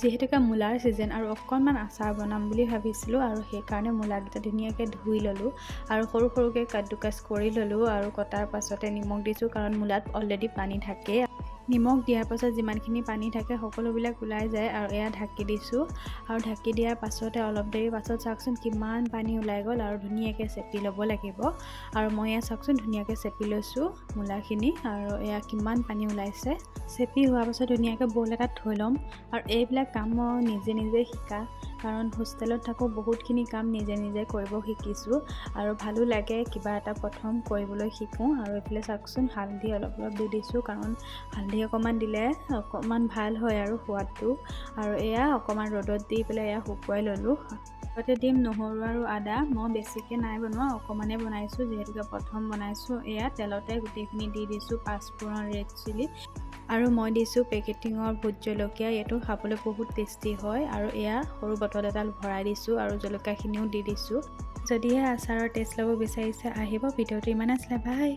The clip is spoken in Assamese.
যিহেতুকে মূলাৰ ছিজন আৰু অকণমান আচাৰ বনাম বুলি ভাবিছিলোঁ আৰু সেইকাৰণে মূলাকেইটা ধুনীয়াকৈ ধুই ল'লোঁ আৰু সৰু সৰুকৈ কাদ্দুকাচ কৰি ল'লোঁ আৰু কটাৰ পাছতে নিমখ দিছোঁ কাৰণ মূলাত অলৰেডি পানী থাকে। নিমখ দিয়াৰ পাছত যিমানখিনি পানী থাকে সকলোবিলাক ওলাই যায় আৰু এয়া ঢাকি দিছোঁ আৰু ঢাকি দিয়াৰ পাছতে অলপ দেৰি পাছত চাওকচোন কিমান পানী ওলাই গ'ল আৰু ধুনীয়াকৈ চেপি ল'ব লাগিব আৰু মই এয়া চাওকচোন ধুনীয়াকৈ চেপি লৈছোঁ মূলাখিনি আৰু এয়া কিমান পানী ওলাইছে। চেপি হোৱাৰ পাছত ধুনীয়াকৈ বল এটাত থৈ ল'ম আৰু এইবিলাক কাম মই নিজে নিজে শিকা কাৰণ হোষ্টেলত থাকোঁ বহুতখিনি কাম নিজে নিজে কৰিব শিকিছোঁ আৰু ভালো লাগে কিবা এটা প্ৰথম কৰিবলৈ শিকোঁ। আৰু এইফালে চাওকচোন হালধি অলপ অলপ দি দিছোঁ কাৰণ হালধি অকণমান দিলে অকণমান ভাল হয় আৰু সোৱাদটো আৰু এয়া অকণমান ৰ'দত দি পেলাই এয়া শুকুৱাই ল'লোঁ। লগতে দিম নহৰু আৰু আদা, মই বেছিকৈ নাই বনোৱা অকণমানেই বনাইছোঁ যিহেতুকে প্ৰথম বনাইছোঁ। এয়া তেলতে গোটেইখিনি দি দিছোঁ, পাঁচফোৰণ, ৰেড চিলি আৰু মই দিছোঁ পেকেটিঙৰ ভোট জলকীয়া, এইটো খাবলৈ বহুত টেষ্টি হয় আৰু এয়া সৰু বটল এটাত ভৰাই দিছোঁ আৰু জলকীয়াখিনিও দি দিছোঁ। যদিহে আচাৰৰ টেষ্ট ল'ব বিচাৰিছে আহিব। ভিডিঅ'টো ইমান আছিলে, বাই।